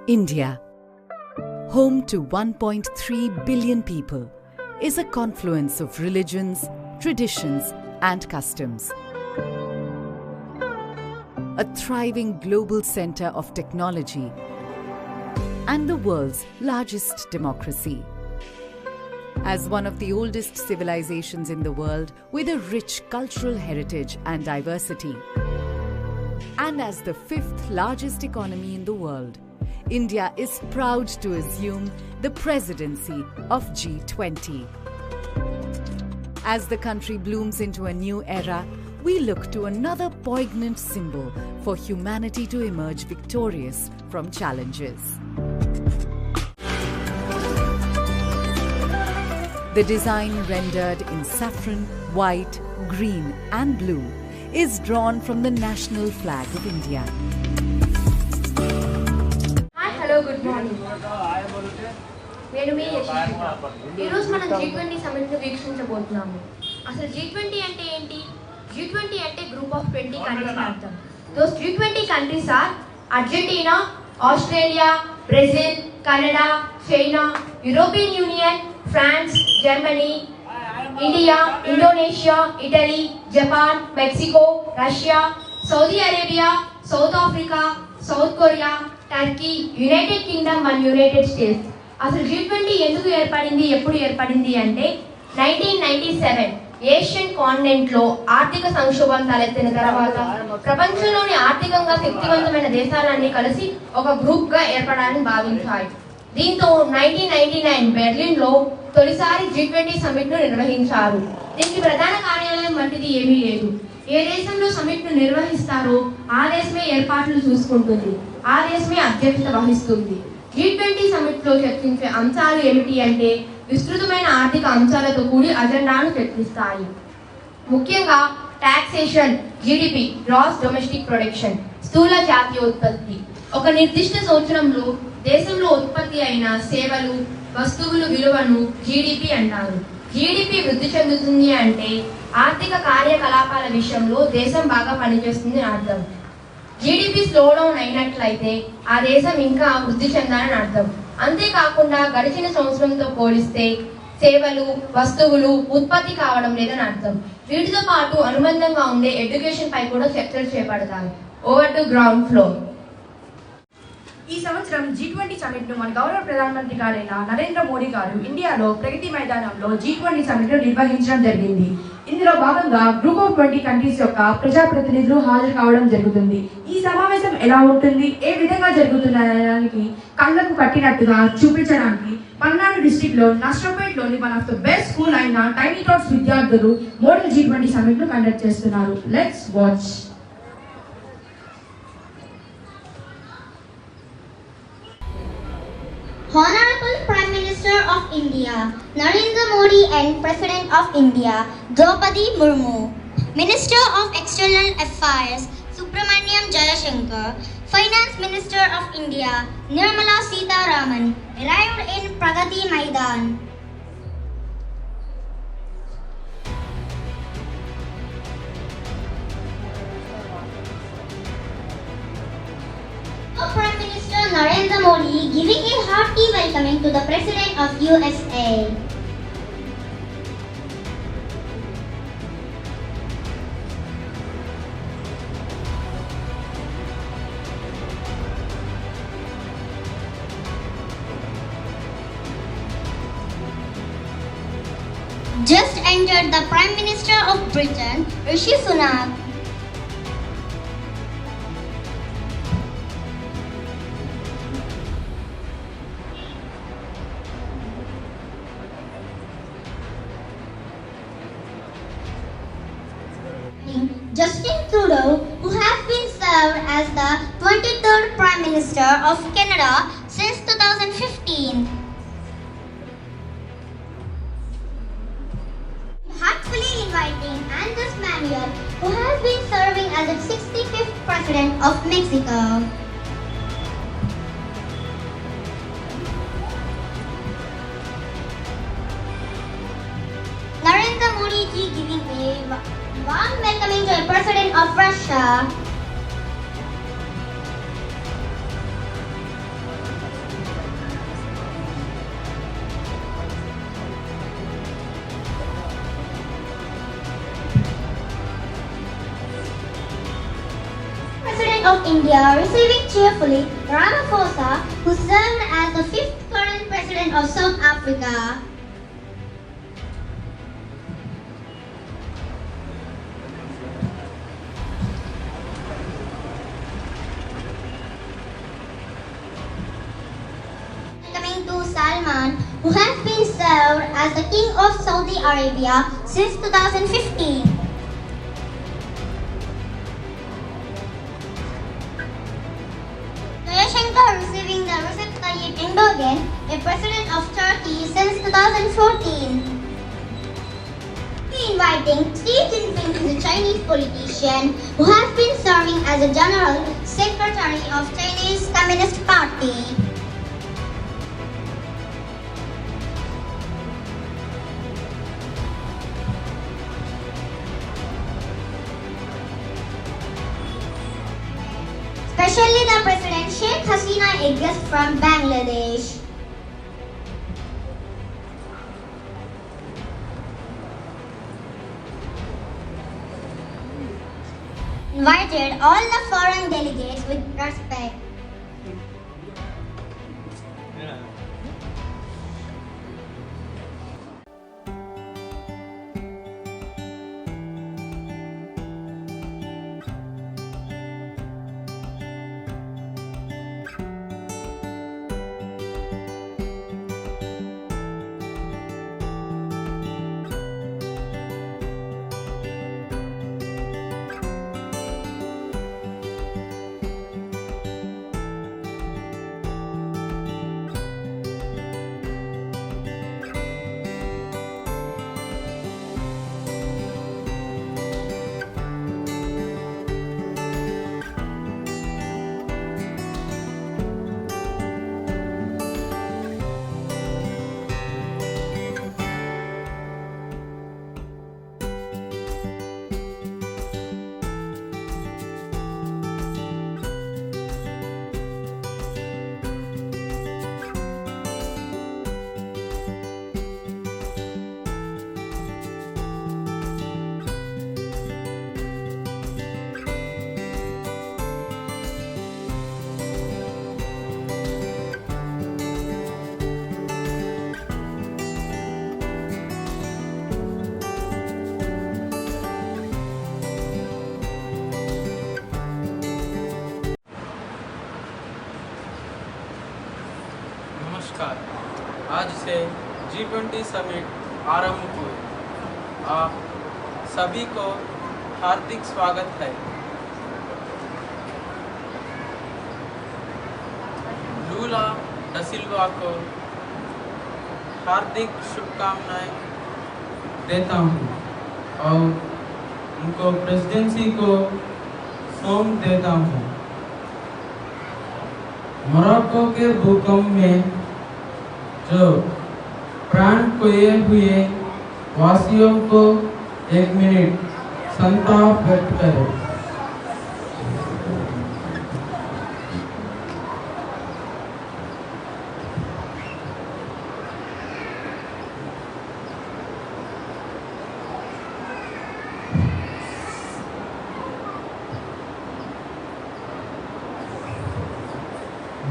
India, home to 1.3 billion people, is a confluence of religions, traditions, and customs. A thriving global center of technology and the world's largest democracy. As one of the oldest civilizations in the world with a rich cultural heritage and diversity, and as the fifth largest economy in the world, India is proud to assume the presidency of G20. As the country blooms into a new era, we look to another poignant symbol for humanity to emerge victorious from challenges. The design, rendered in saffron, white, green and blue, is drawn from the national flag of India. Hello good morning. నేను మీ యశస్విత. ఈరోజు మనం G20 సమిట్ను వీక్షించబోతున్నాము. అసలు G20 అంటే ఏంటి? G20 అంటే group of 20 countries అర్థం. Those G20 countries are Argentina, Australia, Brazil, Canada, China, European Union, France, Germany, India, Indonesia, Italy, Japan, Mexico, Russia, Saudi Arabia, South Africa, South Korea, Turkey, United Kingdom and United states. అసలు G20 ఎందుకు ఏర్పడింది, ఎప్పుడు ఏర్పడింది అంటే 1997 Asian కాంటినెంట్లో ఆర్థిక సంక్షోభం తలెత్తిన తర్వాత ప్రపంచంలోని ఆర్థికంగా శక్తివంతమైన దేశాలన్నీ కలిసి ఒక గ్రూప్గా ఏర్పడాలని భావించాయి. దీంతో 1999 బెర్లిన్లో తొలిసారి G20 సమిట్ను నిర్వహించారు. దీనికి ప్రధాన కార్యాలయం వంటిది ఏమీ లేదు. ఏ దేశంలో సమిట్ను నిర్వహిస్తారో ఆ దేశమే ఏర్పాట్లు చూసుకుంటుంది, ఆ దేశమే అధ్యక్షత వహిస్తుంది. G20 సమిట్లో చర్చించే అంశాలు ఏమిటి అంటే విస్తృతమైన ఆర్థిక అంశాలతో కూడి అజెండాను చర్చిస్తాయి. ముఖ్యంగా taxation, GDP gross domestic production, స్థూల జాతీయోత్పత్తి. ఒక నిర్దిష్ట సంవత్సరంలో దేశంలో ఉత్పత్తి అయిన సేవలు, వస్తువుల విలువను జీడిపి అంటారు. జీడిపి వృద్ధి చెందుతుంది అంటే ఆర్థిక కార్యకలాపాల విషయంలో దేశం బాగా పనిచేస్తుంది అని అర్థం. జీడిపి స్లో డౌన్ అయినట్లయితే ఆ దేశం ఇంకా వృద్ధి చెందాలని అర్థం. అంతేకాకుండా గడిచిన సంవత్సరంతో పోలిస్తే సేవలు, వస్తువులు ఉత్పత్తి కావడం లేదని అర్థం. వీటితో పాటు అనుబంధంగా ఉండే ఎడ్యుకేషన్ పై కూడా చర్చలు చేపడతాయి. Over to ground floor. ఈ సంవత్సరం G20 సమిట్ను మన గౌరవ ప్రధానమంత్రి గారైన నరేంద్ర మోడీ గారు ఇండియాలో ప్రగతి మైదానంలో G20 సమిట్ను నిర్వహించడం జరిగింది. ఇందులో భాగంగా గ్రూప్ ఆఫ్ 20 కంట్రీస్ యొక్క ప్రజాప్రతినిధులు హాజరు కావడం జరుగుతుంది. ఈ సమావేశం ఎలా ఉంటుంది, ఏ విధంగా జరుగుతుందనడానికి కళ్ళకు కట్టినట్టుగా చూపించడానికి పల్నాడు డిస్ట్రిక్ట్ లో నష్టపేటలోని one of the best school అయిన టైనీ టాట్స్ విద్యార్థులు మోడల్ G20 సమిట్ను కండక్ట్ చేస్తున్నారు. Let's watch. Honorable Prime Minister of India, Narendra Modi and President of India, Draupadi Murmu, Minister of External Affairs, Subramaniam Jayashankar, Finance Minister of India, Nirmala Sitharaman, arrived in Pragati Maidan. Prime Minister Narendra Modi giving a hearty welcoming to the President of USA. Just entered the Prime Minister of Britain, Rishi Sunak. Justin Trudeau, who has been served as the 23rd Prime Minister of Canada since 2015. Heartfully inviting Andres Manuel, who has been serving as the 65th President of Mexico. Narendra Modi ji giving a warm welcoming to the President of Russia. of India receiving cheerfully Ramaphosa, who served as the fifth current president of South Africa. Coming to Salman, who has been served as the King of Saudi Arabia since 2015. Receiving the Recep Tayyip Erdogan, a president of Turkey since 2014. Inviting Xi Jinping is a Chinese politician who has been serving as a general secretary of Chinese Communist Party. Especially the President Sheikh Hasina, a guest from Bangladesh. Invited all the foreign delegates with respect. नमस्कार। आज से G20 summit आरंभ हुए। आप सभी को हार्दिक स्वागत है। लूला दा सिल्वा को हार्दिक शुभकामनाएं देता हूं और उनको प्रेसिडेंसी को सौंप देता हूं। मोरक्को के भूकंप में जो प्राण खोए हुए वासियों को 1 मिनट संताप व्यक्त करें।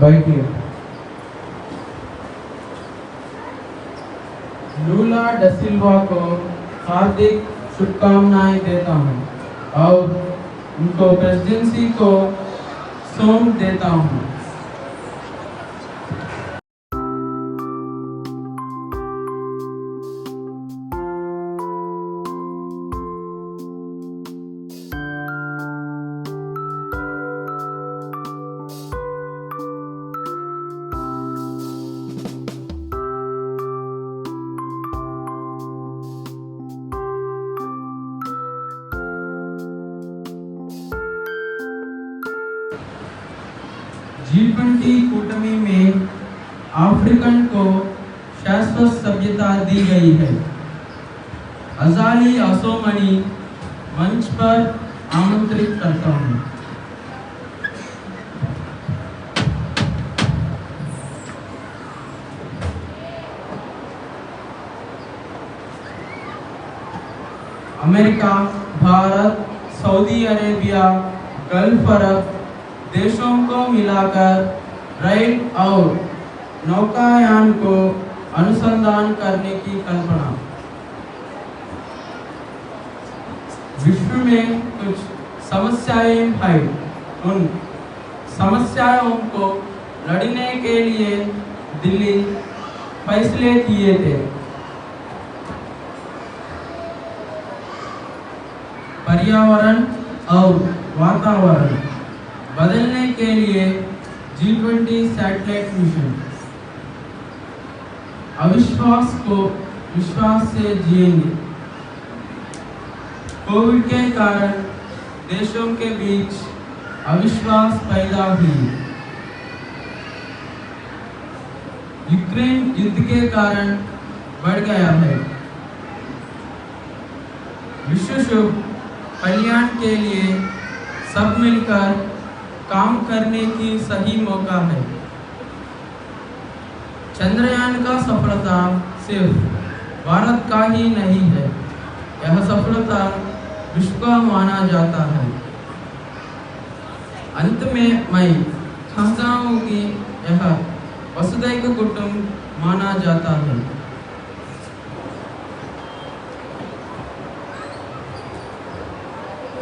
बैठिए। लूला दा सिल्वा को हार्दिक शुभकामनाएं देता हूं और उनको प्रेसिडेंसी को सौंप देता हूं। G20 कूटमी में अफ्रीकन को शाश्वत सभ्यता दी गई है। अजाली असोमनी मंच पर आमंत्रित करता हूँ। America, Bharat, Saudi Arabia, Gulf अरब, देशों को मिलाकर रेल और नौकायान को अनुसंधान करने की कल्पना। विश्व में कुछ समस्याएं हैं, उन समस्याओं को लड़ने के लिए दिल्ली फैसले किए थे। पर्यावरण और वातावरण बदलने के लिए G20 सैटेलाइट मिशन। अविश्वास को विश्वास से जिएंगे। कोविड के कारण देशों के बीच अविश्वास पैदा हुई। यूक्रेन युद्ध के कारण बढ़ गया है। विश्व शुभ कल्याण के लिए सब मिलकर काम करने की सही मौका है। चंद्रयान का सफलता सिर्फ भारत का ही नहीं है, यह सफलता विश्व का माना जाता है। अंत में मैं कहता हूँ कि यह वसुधैव कुटुंब माना जाता है।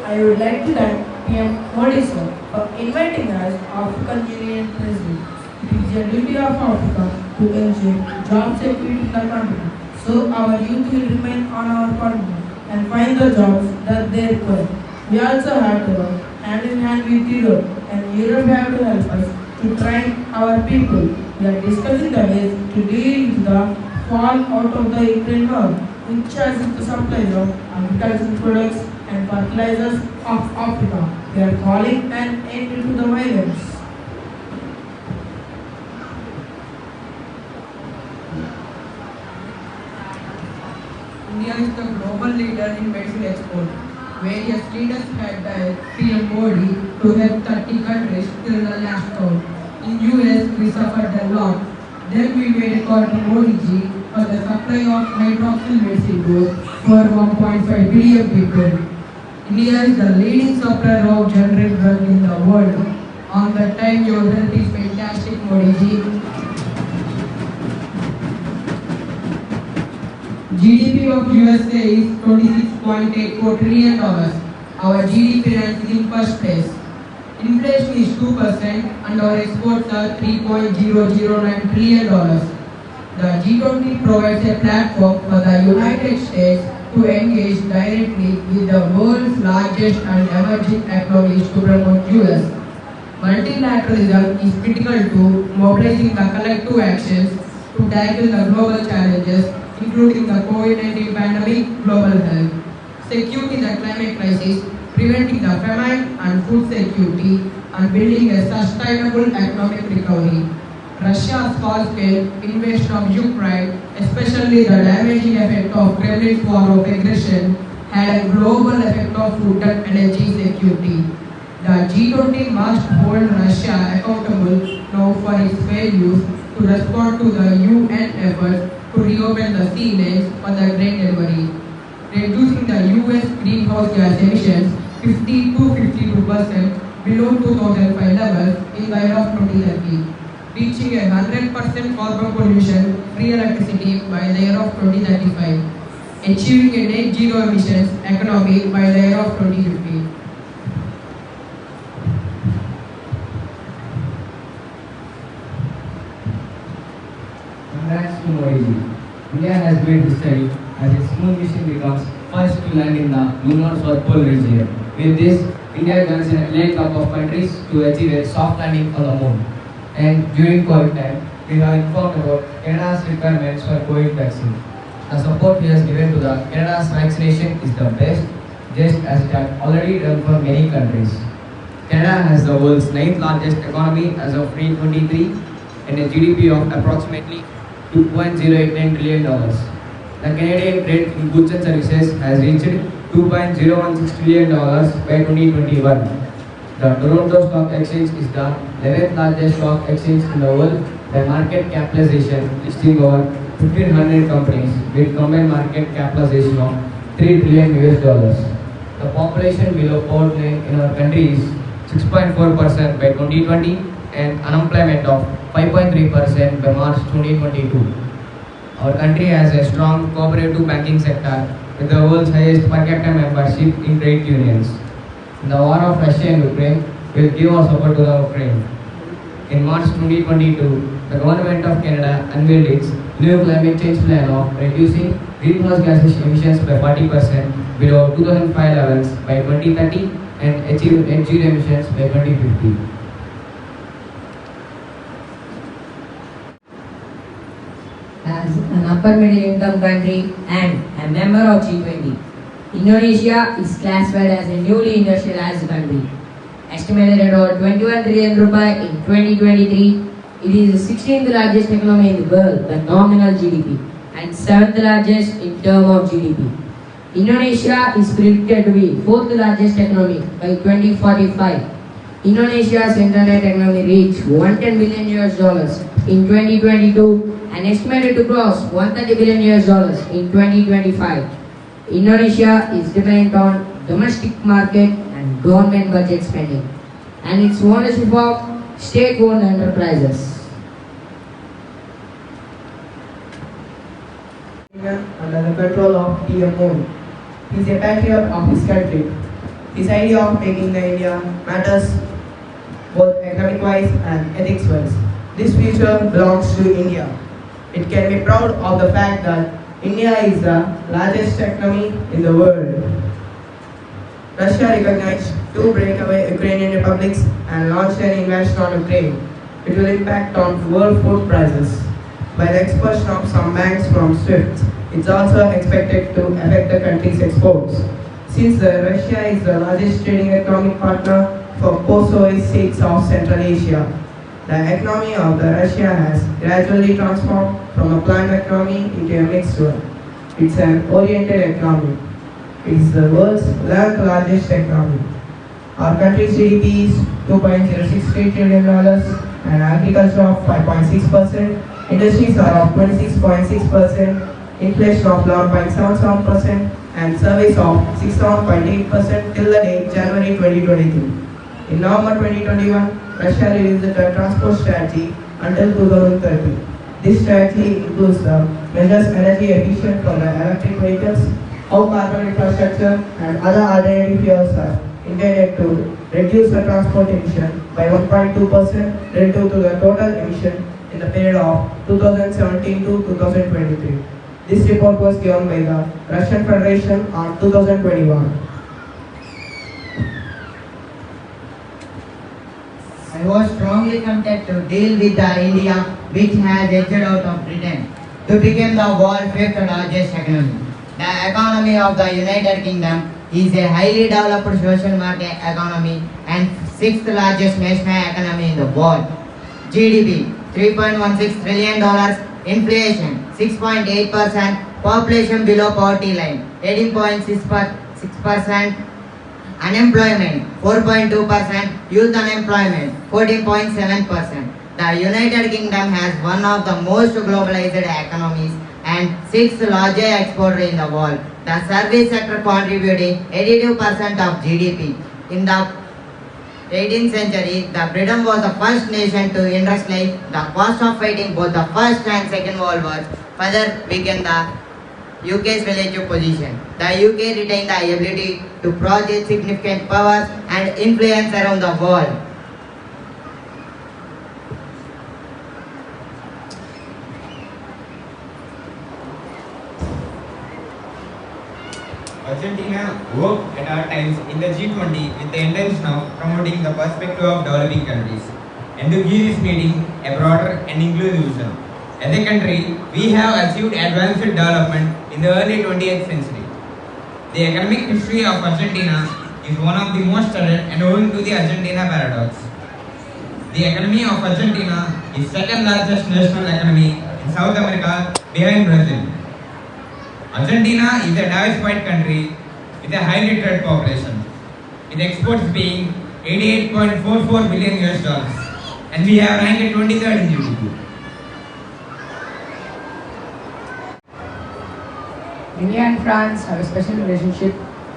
I would like to thank PM Modi sir for inviting us African Union President. It is the duty of Africa to ensure job security in the country, so our youth will remain on our continent and find the jobs that they require. We also have to work hand in hand with Europe, and Europe have to help us to train our people. We are discussing the ways to deal with the fall out of the Ukraine war, which has the supply of agricultural products and fertilizers of Africa. We are calling an end to the violence. India is the global leader in medicine export. Various leaders had died PM Modi to help 30 countries till the last count. In US, we suffered a lot. Then we made a call to Modi ji for the supply of hydroxyl medicine dose for 1.5 billion people. India is the leading supplier of generic drug in the world. On the time, your health is fantastic, Modi ji. GDP of USA is $26.84 trillion. Our GDP ranks in first place. Inflation is 2% and our exports are $3.009 trillion. The G20 provides a platform for the United States to engage directly with the world's largest and emerging economies to promote US. Multilateralism is critical to mobilizing the collective actions to tackle the global challenges, including the COVID-19 pandemic, global health, security the climate crisis, preventing the famine and food security, and building a sustainable economic recovery. Russia's small-scale invasion of Ukraine, especially the damaging effect of Kremlin's war of aggression, had a global effect of food and energy security. The G20 must hold Russia accountable now for its failures to respond to the UN efforts to reopen the sea lanes for the Great Delivery, reducing the US greenhouse gas emissions 50 to 52% below 2005 levels in the year of 2030, reaching a 100% carbon pollution-free electricity by the year of 2035, achieving a net zero emissions economy by the year of 2050. Congrats to Modi ji. India has made history as its moon mission becomes first to land in the lunar South Pole region. With this, India joins an elite club of countries to achieve a soft landing on the moon. And during COVID time, we have informed about Canada's requirements for COVID vaccine. The support he has given to the Canada's vaccination is the best, just as it has already done for many countries. Canada has the world's 9th largest economy as of 2023 and a GDP of approximately $2.089 trillion. The Canadian trade in goods and services has reached $2.016 trillion by 2021. The Toronto Stock Exchange is the 11th largest stock exchange in the world by market capitalization, listing over 1,500 companies with combined market capitalization of $3 trillion. The population below poverty line in our country is 6.4% by 2020 and unemployment of 5.3% by March 2022. Our country has a strong cooperative banking sector with the world's highest per capita membership in trade unions. In the war of Russia and Ukraine, we will give our support to the Ukraine. In March 2022, the Government of Canada unveiled its new climate change plan of reducing greenhouse gases emissions by 40% below 2005 levels by 2030 and achieve net zero emissions by 2050. As an upper middle income country and a member of G20, Indonesia is classified as a newly industrialized country. Estimated at over 21 trillion rupees in 2023, it is the 16th largest economy in the world by nominal GDP and 7th largest in terms of GDP. Indonesia is predicted to be 4th largest economy by 2045. Indonesia's internet economy reached $110 billion in 2022 and estimated to cross $130 billion in 2025. Indonesia is dependent on domestic market and government budget spending and its ownership of state-owned enterprises. Under the control of PM Modi. He is a patriot of his country. His idea of making the India matters both economic-wise and ethics-wise. This future belongs to India. It can be proud of the fact that India is the largest economy in the world. Russia recognized two breakaway Ukrainian republics and launched an invasion on Ukraine. It will impact on world food prices. By the expulsion of some banks from SWIFT, it's also expected to affect the country's exports. Since Russia is the largest trading economic partner for post-Soviet states of Central Asia, the economy of Russia has gradually transformed from a planned economy into a mixed one. It's an oriented economy. It is the world's 11th largest economy. Our country's GDP is $2.063 trillion and agriculture of 5.6%, industries are of 26.6%, inflation of 11.77%, and service of 67.8% till the date January 2023. In November 2021, Russia released a transport strategy until 2030. This strategy includes the measures energy efficient for the electric vehicles, how carbon infrastructure and other alternative fuels are intended to reduce the transport emission by 1.2% relative to the total emission in the period of 2017 to 2023. This report was given by the Russian Federation on 2021. I was strongly tempted to deal with the India which has exited out of Britain to become the world's fifth largest economy. The economy of the United Kingdom is a highly developed social market economy and sixth largest national economy in the world. GDP $3.16 trillion, inflation 6.8%, population below poverty line 18.6%, unemployment 4.2%, youth unemployment 14.7%. The United Kingdom has one of the most globalized economies and sixth largest exporter in the world. The service sector contributing 82% of GDP. In the 18th century, the Britain was the first nation to industrialize. The cost of fighting both the First and Second World Wars further weakened the UK's relative position. The UK retained the ability to project significant powers and influence around the world. Argentina worked at our times in the G20 with the intention of promoting the perspective of developing countries and to give this meeting a broader and inclusive vision. As a country, we have achieved advanced development in the early 20th century. The economic history of Argentina is one of the most studied and owing to the Argentina paradox. The economy of Argentina is second largest national economy in South America behind Brazil. Argentina is a diversified country with a highly trade population, with exports being $88.44 billion and we have ranked 23rd in GDP. India and France have a special relationship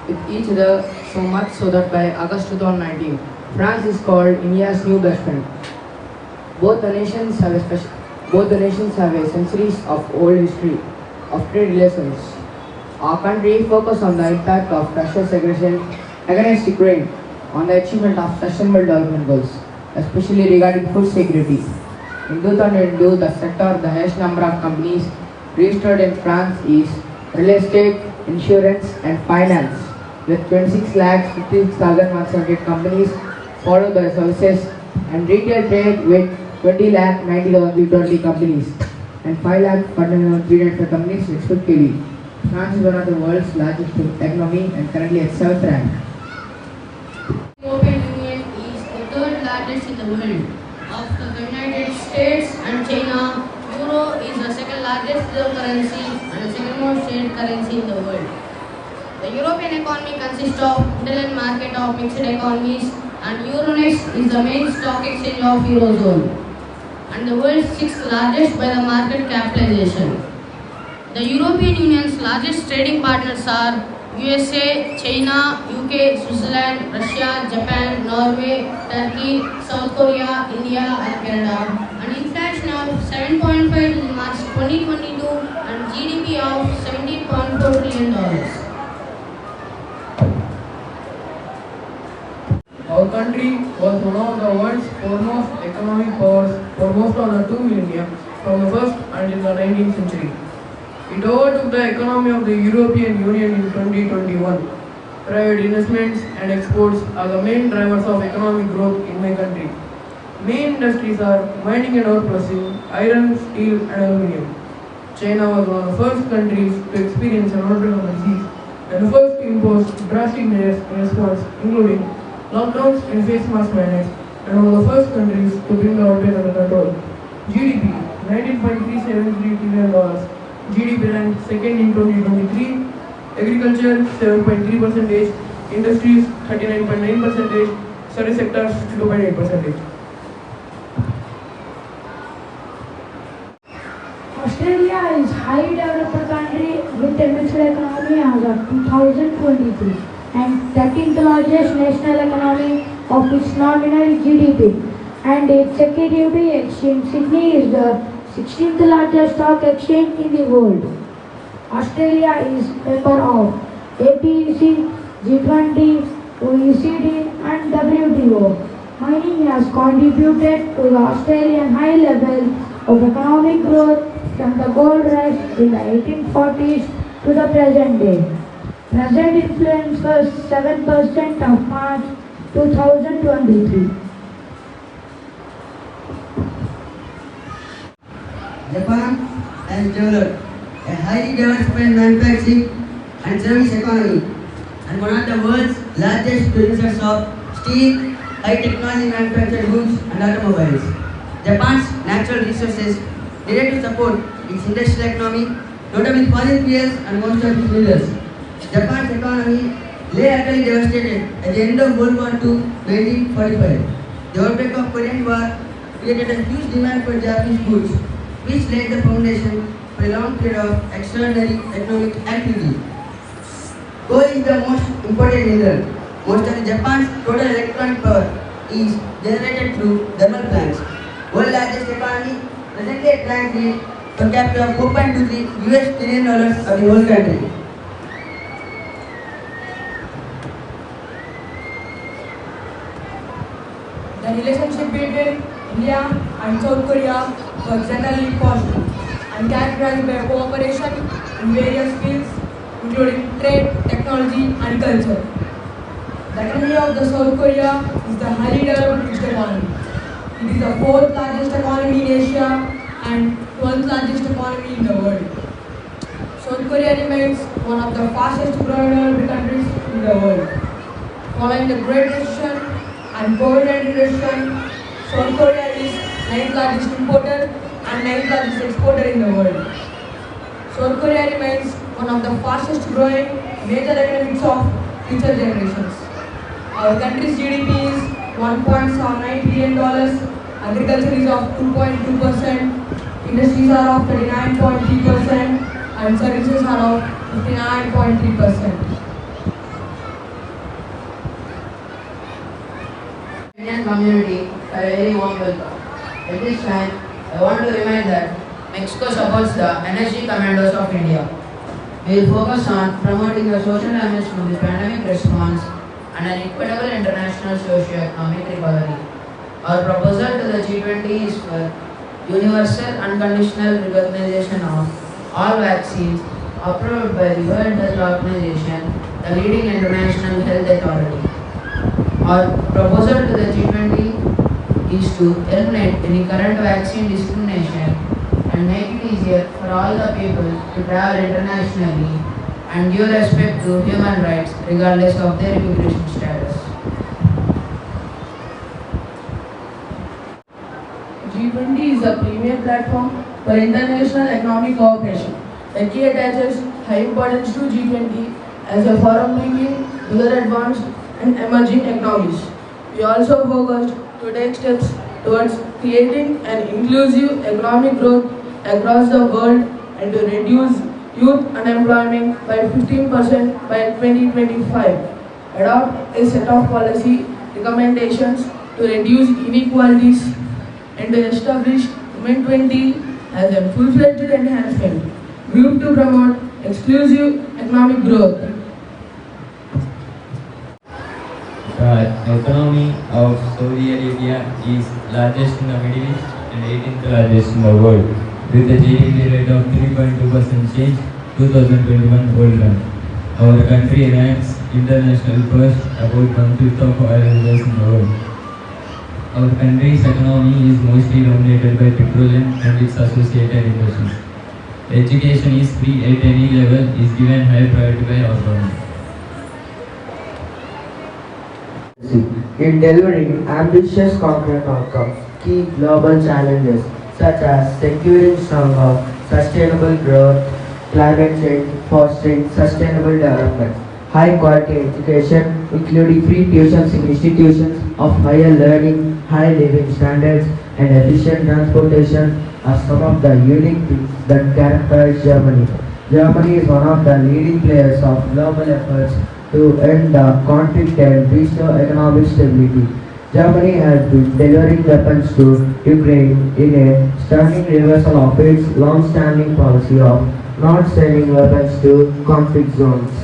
with each other so much so that by August 2019, France is called India's new best friend. Both the nations have a centuries of old history of trade relations. Our country focused on the impact of Russia's aggression against Ukraine on the achievement of sustainable development goals, especially regarding food security. In 2022, the sector of the highest number of companies registered in France is real estate, insurance and finance, with 26,56,178 companies, followed by services and retail trade with 20,90,320 companies and 5,41,395 companies respectively. France is one of the world's largest economy and currently at 7th rank. European Union is the third largest in the world. After the United States and China, Euro is the second largest reserve currency and the second most traded currency in the world. The European economy consists of internal market of mixed economies, and Euronext is the main stock exchange of Eurozone and the world's sixth largest by the market capitalization. The European Union's largest trading partners are USA, China, UK, Switzerland, Russia, Japan, Norway, Turkey, South Korea, India and Canada. An inflation of 7.5 in March 2022 and GDP of $17.4 trillion. Our country was one of the world's foremost economic powers for most of the 2 millennia from the 1st until the 19th century. It overtook the economy of the European Union in 2021. Private investments and exports are the main drivers of economic growth in my country. Main industries are mining and ore processing, iron, steel and aluminium. China was one of the first countries to experience an outbreak of disease and the first to impose drastic measures in response, including lockdowns and face mask mandates, and one of the first countries to bring the outbreak under control. GDP $19.373 trillion. GDP ranked second in 2023. Agriculture 7.3%, industries 39.9%, service sector 62.8%. Australia is highly developed country with a mixed economy as of 2023 and 13th largest national economy of its nominal GDP, and its security exchange Sydney is the 16th largest stock exchange in the world. Australia is member of APEC, G20, OECD and WTO. Mining has contributed to the Australian high level of economic growth from the gold rush in the 1840s to the present day. Present influence was 7% of March 2023. Japan has developed a highly diversified manufacturing and service economy and one of the world's largest producers of steel, high technology manufactured goods and automobiles. Japan's natural resources needed to support its industrial economy, notably fossil fuels and most of its minerals. Japan's economy lay utterly devastated at the end of World War II, 1945. The outbreak of Korean War created a huge demand for Japanese goods, which laid the foundation for a long period of extraordinary economic activity. Coal is the most important mineral. Most of Japan's total electronic power is generated through thermal plants. World largest economy, presently at rank rate per capita of $4.23 trillion of the whole country. The relationship between India and South Korea was generally positive and characterized by cooperation in various fields including trade, technology and culture. The economy of the South Korea is the highly developed mixed economy. It is the fourth largest economy in Asia and 12th largest economy in the world. South Korea remains one of the fastest growing developed countries in the world. Following the Great Recession and COVID-19 recession, South Korea is 9th largest importer and 9th largest exporter in the world. South Korea remains one of the fastest growing major economies of future generations. Our country's GDP is $1.79 trillion, agriculture is of 2.2%, industries are of 39.3% and services are of 59.3%. Indian community a very warm welcome. At this time, I want to remind that Mexico supports the energy commandos of India. We will focus on promoting the social damage from the pandemic response and an equitable international socio-economic recovery. Our proposal to the G20 is for universal unconditional recognition of all vaccines approved by the World Health Organization, the leading international health authority. Our proposal to the G20 is to eliminate any current vaccine discrimination and make it easier for all the people to travel internationally and give respect to human rights regardless of their immigration status. G20 is a premier platform for international economic cooperation. The key attaches high importance to G20 as a forum bringing together advanced and emerging economies. We also focused to take steps towards creating an inclusive economic growth across the world and to reduce youth unemployment by 15% by 2025. Adopt a set of policy recommendations to reduce inequalities and to establish Women 20 as a full-fledged enhancement group to promote exclusive economic growth. The economy of Saudi Arabia is largest in the Middle East and 18th largest in the world, with a GDP rate of 3.2% change 2021 world run. Our country ranks international first, about 1/5 of oil reserves in the world. Our country's economy is mostly dominated by petroleum and its associated industries. Education is free at any level, is given high priority by our government. In delivering ambitious concrete outcomes, key global challenges such as securing stronger sustainable growth, climate change, fostering sustainable development, high quality education, including free tuitions in institutions of higher learning, high living standards, and efficient transportation are some of the unique things that characterize Germany. Germany is one of the leading players of global efforts to end the conflict and restore economic stability. Germany has been delivering weapons to Ukraine in a stunning reversal of its long-standing policy of not sending weapons to conflict zones.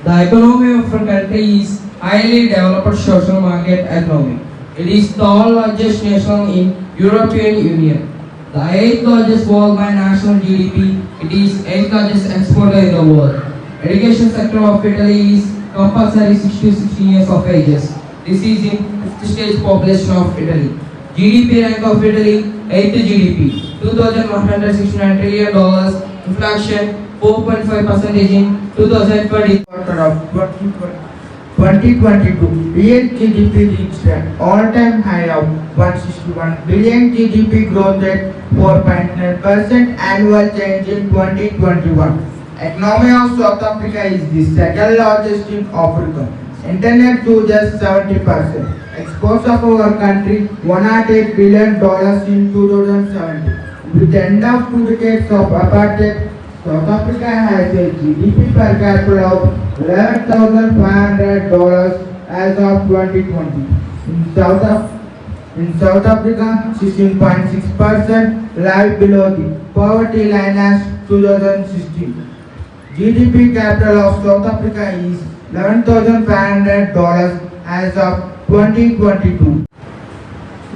The economy of our country is highly developed social market economy. It is the largest nation in European Union. The 8th largest world by national GDP, it is 8th largest exporter in the world. Education sector of Italy is compulsory 6 to 16 years of ages. This is in 5th stage population of Italy. GDP rank of Italy, 8th GDP, $2,169 trillion, inflation 4.5% in 2020. Of 2022, real GDP reached an all-time high of 161 billion. GDP growth at 4.9% annual change in 2021. Economy of South Africa is the second largest in Africa, internet to just 70%. Exports of our country $108 billion in 2017. With the end of 2 decades of apartheid, South Africa has a GDP per capita of $11,500 as of 2020. In South Africa, 16.6% live below the poverty line as 2016. GDP capital of South Africa is $11,500 as of 2022.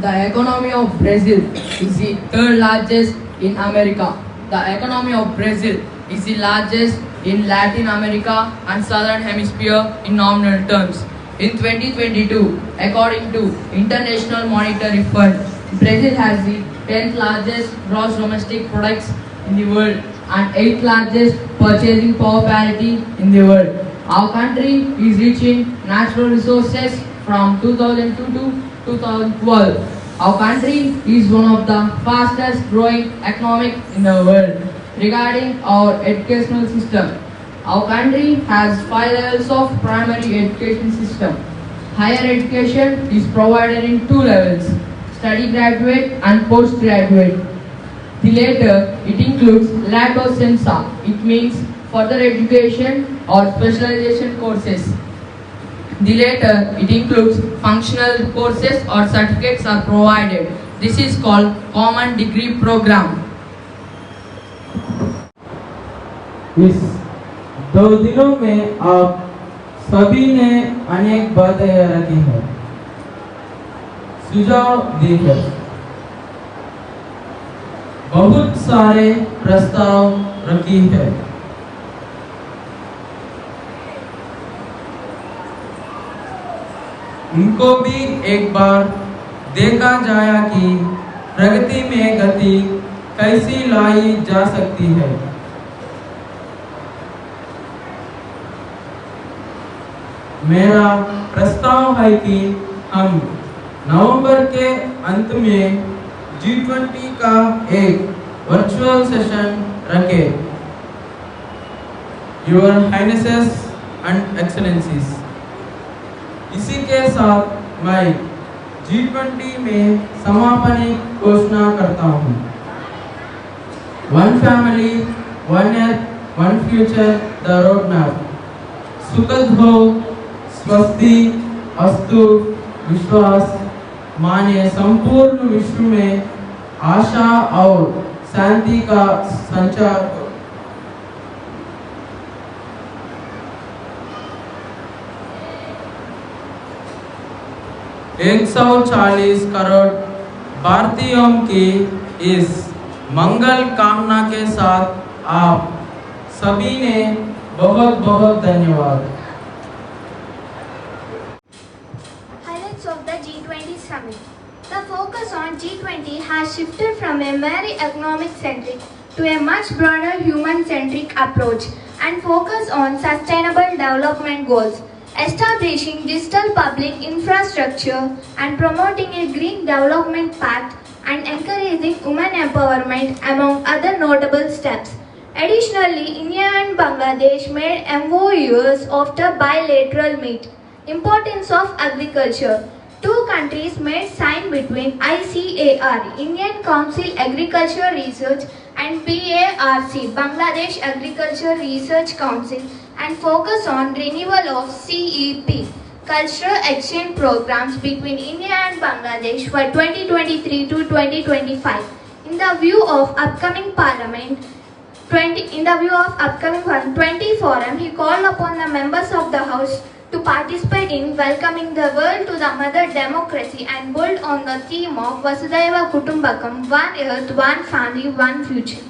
The economy of Brazil is the third largest in America. The economy of Brazil is the largest in Latin America and Southern Hemisphere in nominal terms. In 2022, according to International Monetary Fund, Brazil has the 10th largest gross domestic products in the world and 8th largest purchasing power parity in the world. Our country is rich in natural resources from 2002 to 2012. Our country is one of the fastest growing economic in the world. Regarding our educational system, our country has 5 levels of primary education system. Higher education is provided in 2 levels, study graduate and postgraduate. The latter, it includes lato senza, it means further education or specialization courses. The latter, it includes functional courses or certificates are provided. This is called Common Degree Program. इस 2 दिनों में आप सभी ने अनेक बातें रखी हैं, सुझाव दिए हैं, बहुत सारे प्रस्ताव रखी है। इनको भी एक बार देखा जाए कि प्रगति में गति कैसी लाई जा सकती है। मेरा प्रस्ताव है कि हम नवंबर के अंत में G20 का एक वर्चुअल सेशन रखें। Your Highnesses and Excellencies, इसी के साथ मैं G20 में समापन घोषणा करता हूँ। One family, one earth, one future, the roadmap. सुखद हो, स्वस्ति, अस्तु, विश्वास माने संपूर्ण विश्व में आशा और शांति का संचार हो। 140 करोड़ भारतीयों की इस मंगल कामना के साथ आप सभी ने बहुत बहुत धन्यवाद। Highlights of the G20 summit. The focus on G20 has shifted from a very economic-centric to a much broader human-centric approach and focus on sustainable development goals, establishing digital public infrastructure and promoting a green development path and encouraging women empowerment among other notable steps. Additionally, India and Bangladesh made MOUs after bilateral meet. Importance of agriculture. Two countries made sign between ICAR, Indian Council Agriculture Research, and BARC, Bangladesh Agriculture Research Council, and focus on renewal of CEP, cultural exchange programs between India and Bangladesh for 2023 to 2025. In the view of upcoming Parliament, 20 forum, he called upon the members of the House to participate in welcoming the world to the mother democracy and build on the theme of Vasudhaiva Kutumbakam, one earth, one family, one future.